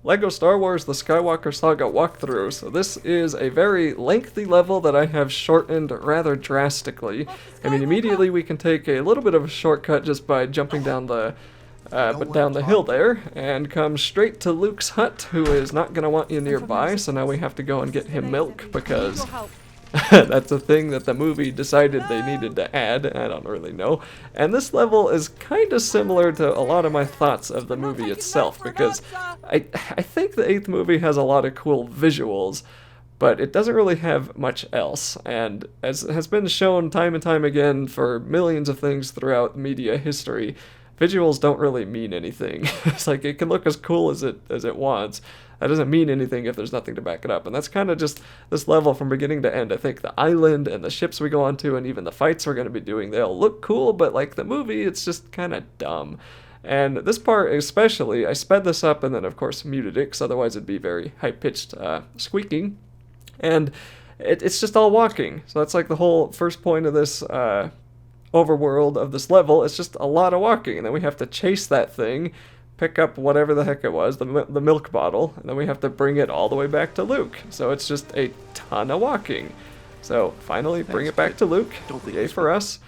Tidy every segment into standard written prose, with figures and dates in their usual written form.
LEGO Star Wars The Skywalker Saga walkthrough. So this is a very lengthy level that I have shortened rather drastically. I mean, immediately we can take a little bit of a shortcut just by jumping down the hill there, and come straight to Luke's hut, who is not going to want you nearby, so now we have to go and get him milk, because that's a thing that the movie decided they needed to add. I don't really know. And this level is kind of similar to a lot of my thoughts of the movie itself, because I think the 8th movie has a lot of cool visuals, but it doesn't really have much else. And as has been shown time and time again for millions of things throughout media history, visuals don't really mean anything. It's like, it can look as cool as it wants. That doesn't mean anything if there's nothing to back it up. And that's kind of just this level from beginning to end. I think the island and the ships we go onto and even the fights we're going to be doing, they'll look cool, but like the movie, it's just kind of dumb. And this part especially, I sped this up and then of course muted it, because otherwise it'd be very high-pitched squeaking. And it's just all walking. So that's like the whole first point of this overworld of this level. It's just a lot of walking, and then we have to chase that thing, pick up whatever the heck it was, the milk bottle, and then we have to bring it all the way back to Luke. So it's just a ton of walking. So finally bring it back to Luke. Yay for us.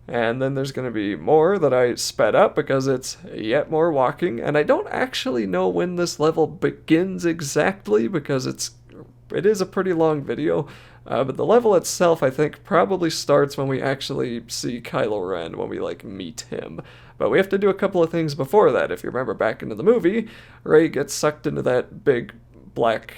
And then there's going to be more that I sped up because it's yet more walking. And I don't actually know when this level begins exactly, because it is a pretty long video. But the level itself, I think, probably starts when we actually see Kylo Ren, when we, like, meet him. But we have to do a couple of things before that. If you remember back into the movie, Rey gets sucked into that big black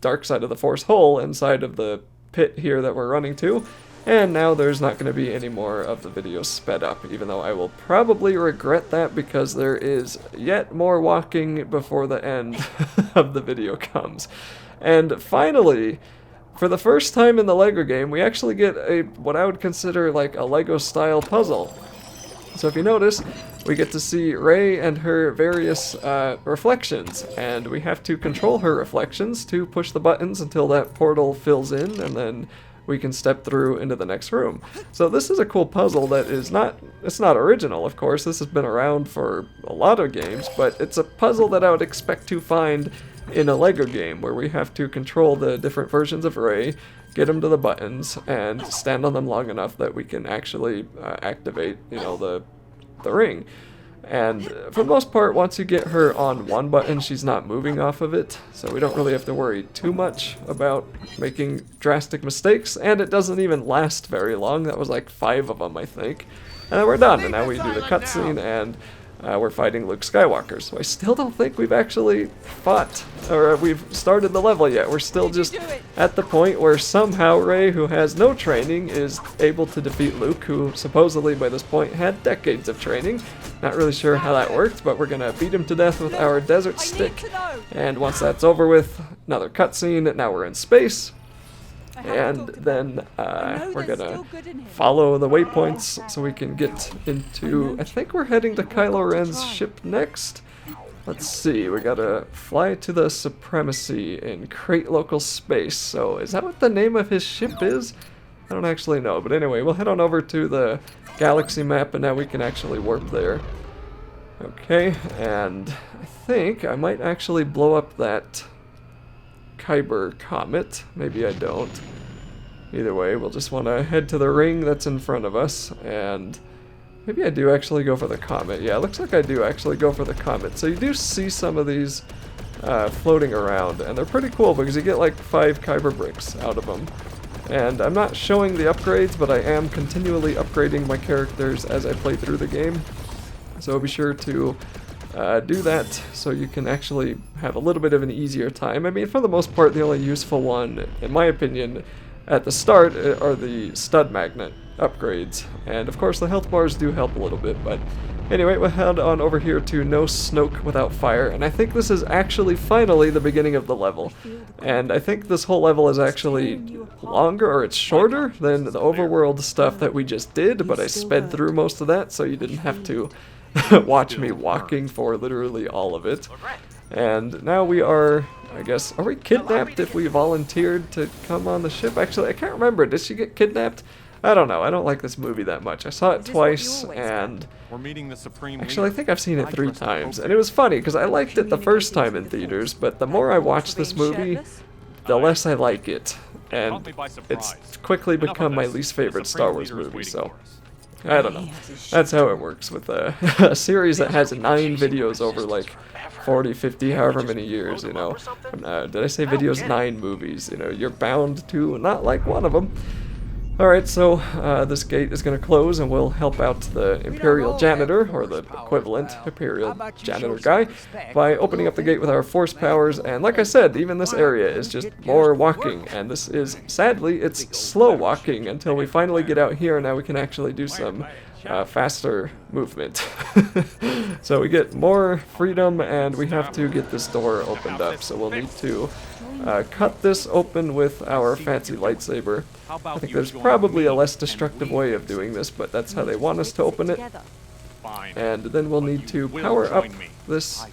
dark side of the Force hole inside of the pit here that we're running to. And now there's not going to be any more of the video sped up, even though I will probably regret that, because there is yet more walking before the end of the video comes. And finally, for the first time in the LEGO game, we actually get what I would consider like a LEGO-style puzzle. So if you notice, we get to see Rey and her various reflections, and we have to control her reflections to push the buttons until that portal fills in, and then we can step through into the next room. So this is a cool puzzle that is it's not original, of course. This has been around for a lot of games, but it's a puzzle that I would expect to find in a LEGO game, where we have to control the different versions of Rey, get them to the buttons, and stand on them long enough that we can actually activate, the ring. And for the most part, once you get her on one button, she's not moving off of it, so we don't really have to worry too much about making drastic mistakes, and it doesn't even last very long. That was like 5 of them, I think. And then we're done, and now we do the cutscene, and we're fighting Luke Skywalker. So I still don't think we've actually fought, or we've started the level yet. We're still just at the point where somehow Rey, who has no training, is able to defeat Luke, who supposedly by this point had decades of training. Not really sure how that worked, but we're gonna beat him to death with our desert stick. And once that's over with, another cutscene. Now we're in space. And then we're gonna follow the waypoints so we can get into, I think we're heading to Kylo Ren's ship next. Let's see, we gotta fly to the Supremacy in Crate Local Space. So is that what the name of his ship is? I don't actually know, but anyway, we'll head on over to the galaxy map, and now we can actually warp there. Okay, and I think I might actually blow up that Kyber comet. Maybe I don't. Either way, we'll just want to head to the ring that's in front of us, and maybe I do actually go for the comet. Yeah, it looks like I do actually go for the comet. So you do see some of these floating around, and they're pretty cool because you get like 5 Kyber bricks out of them. And I'm not showing the upgrades, but I am continually upgrading my characters as I play through the game. So be sure to do that so you can actually have a little bit of an easier time. I mean, for the most part, the only useful one, in my opinion, at the start are the stud magnet upgrades. And of course, the health bars do help a little bit, but anyway, we'll head on over here to No Snoke Without Fire, and I think this is actually finally the beginning of the level. And I think this whole level is actually longer, or it's shorter than the overworld stuff that we just did, but I sped through most of that, so you didn't have to watch me walking for literally all of it. And now we are, I guess, are we kidnapped if we volunteered to come on the ship? Actually, I can't remember. Did she get kidnapped? I don't know. I don't like this movie that much. I saw it twice, and actually I think I've seen it 3 times. And it was funny, because I liked it the first time in theaters, but the more I watch this movie, the less I like it. And it's quickly become my least favorite Star Wars movie, so I don't know. That's how it works with a series that has 9 videos over like 40, 50, however many years, you know. Did I say videos? 9 movies, you know. You're bound to not like one of them. Alright, so this gate is going to close and we'll help out the Imperial Janitor, or the equivalent Imperial Janitor guy, by opening up the gate with our force powers. And like I said, even this area is just more walking, and this is, sadly, it's slow walking until we finally get out here, and now we can actually do some faster movement. So we get more freedom, and we have to get this door opened up, so we'll need to cut this open with our fancy lightsaber. I think there's probably a less destructive way of doing this, but that's how they want us to open it. And then we'll need to power up this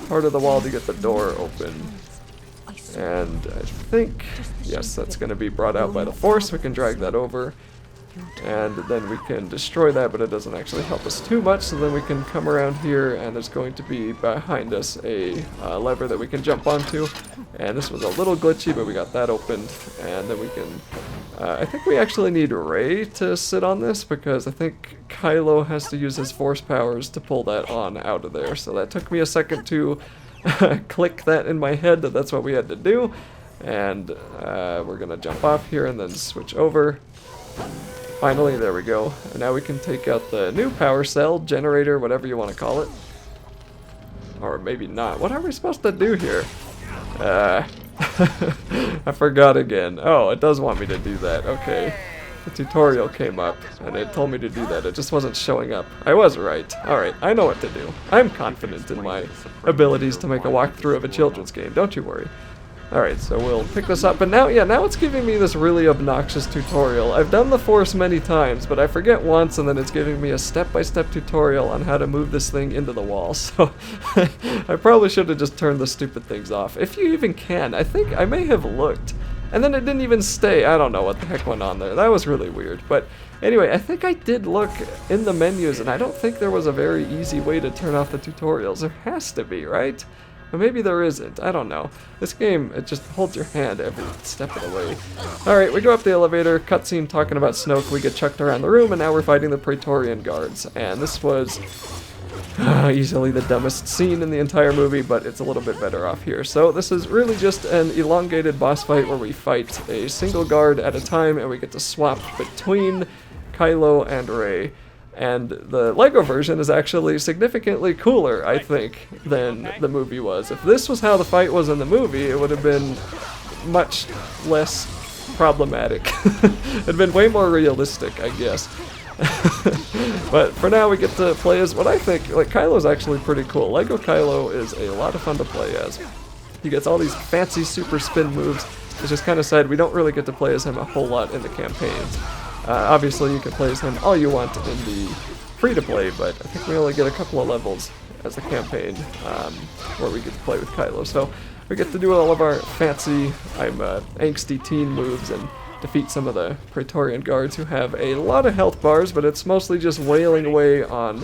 part of the wall to get the door open. And I think, yes, that's going to be brought out by the Force. We can drag that over. And then we can destroy that, but it doesn't actually help us too much, so then we can come around here, and there's going to be behind us a lever that we can jump onto. And this was a little glitchy, but we got that opened, and then we can... I think we actually need Rey to sit on this, because I think Kylo has to use his force powers to pull that on out of there, so that took me a second to click that in my head that that's what we had to do. And we're gonna jump off here and then switch over. Finally, there we go. And now we can take out the new power cell, generator, whatever you want to call it. Or maybe not. What are we supposed to do here? I forgot again. Oh, it does want me to do that. Okay. The tutorial came up, and it told me to do that. It just wasn't showing up. I was right. Alright, I know what to do. I'm confident in my abilities to make a walkthrough of a children's game. Don't you worry. Alright, so we'll pick this up, but now it's giving me this really obnoxious tutorial. I've done the Force many times, but I forget once, and then it's giving me a step-by-step tutorial on how to move this thing into the wall, so I probably should have just turned the stupid things off. If you even can. I think I may have looked, and then it didn't even stay. I don't know what the heck went on there. That was really weird, but anyway, I think I did look in the menus, and I don't think there was a very easy way to turn off the tutorials. There has to be, right? But maybe there isn't. I don't know. This game, it just holds your hand every step of the way. Alright, we go up the elevator, cutscene talking about Snoke, we get chucked around the room, and now we're fighting the Praetorian Guards. And this was easily the dumbest scene in the entire movie, but it's a little bit better off here. So this is really just an elongated boss fight where we fight a single guard at a time, and we get to swap between Kylo and Rey. And the LEGO version is actually significantly cooler, I think, than the movie was. If this was how the fight was in the movie, it would have been much less problematic. It'd been way more realistic, I guess. But for now, we get to play as what I think, like, Kylo's actually pretty cool. LEGO Kylo is a lot of fun to play as. He gets all these fancy super spin moves. It's just kind of sad we don't really get to play as him a whole lot in the campaigns. Obviously, you can play as him all you want in the free-to-play, but I think we only get a couple of levels as the campaign where we get to play with Kylo. So we get to do all of our fancy, angsty teen moves and defeat some of the Praetorian Guards who have a lot of health bars, but it's mostly just wailing away on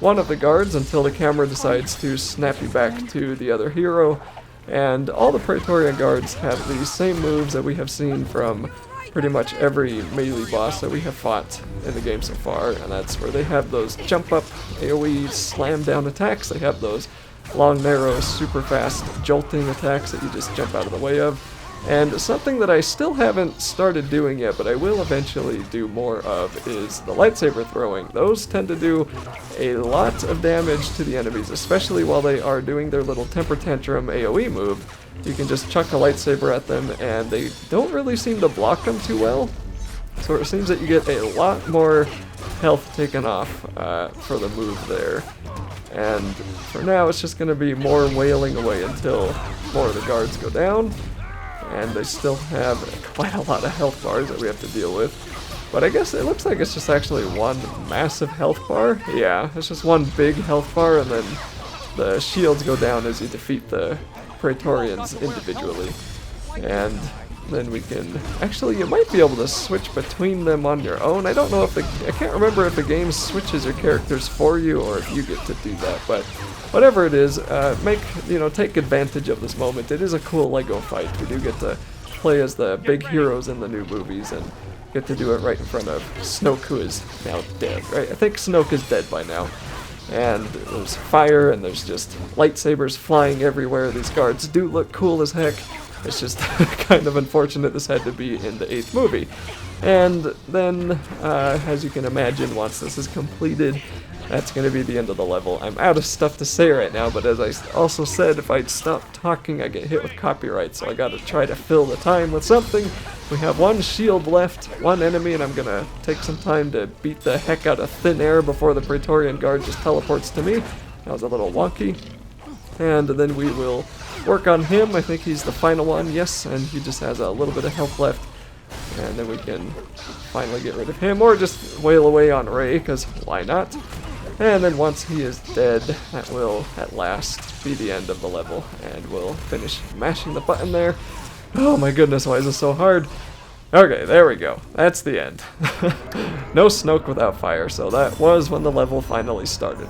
one of the guards until the camera decides to snap you back to the other hero. And all the Praetorian Guards have the same moves that we have seen from pretty much every melee boss that we have fought in the game so far, and that's where they have those jump up AoE slam down attacks. They have those long, narrow, super fast jolting attacks that you just jump out of the way of. And something that I still haven't started doing yet, but I will eventually do more of, is the lightsaber throwing. Those tend to do a lot of damage to the enemies, especially while they are doing their little temper tantrum AoE move. You can just chuck a lightsaber at them, and they don't really seem to block them too well. So it seems that you get a lot more health taken off for the move there. And for now, it's just going to be more wailing away until more of the guards go down. And they still have quite a lot of health bars that we have to deal with. But I guess it looks like it's just actually one massive health bar. Yeah, it's just one big health bar, and then the shields go down as you defeat the Praetorians individually. And then we can... Actually, you might be able to switch between them on your own. I don't know if I can't remember if the game switches your characters for you or if you get to do that, but whatever it is, take advantage of this moment. It is a cool Lego fight. We do get to play as the big heroes in the new movies and get to do it right in front of Snoke, who is now dead, right? I think Snoke is dead by now. And there's fire, and there's just lightsabers flying everywhere. These guards do look cool as heck. It's just kind of unfortunate this had to be in the 8th movie. And then, as you can imagine, once this is completed, that's going to be the end of the level. I'm out of stuff to say right now, but as I also said, if I stop talking, I get hit with copyright, so I gotta try to fill the time with something. We have one shield left, one enemy, and I'm gonna take some time to beat the heck out of thin air before the Praetorian Guard just teleports to me. That was a little wonky. And then we will work on him. I think he's the final one, yes, and he just has a little bit of health left. And then we can finally get rid of him, or just wail away on Rey, because why not? And then once he is dead, that will at last be the end of the level, and we'll finish mashing the button there. Oh my goodness, why is this so hard? Okay, there we go. That's the end. No Snoke without fire, so that was when the level finally started.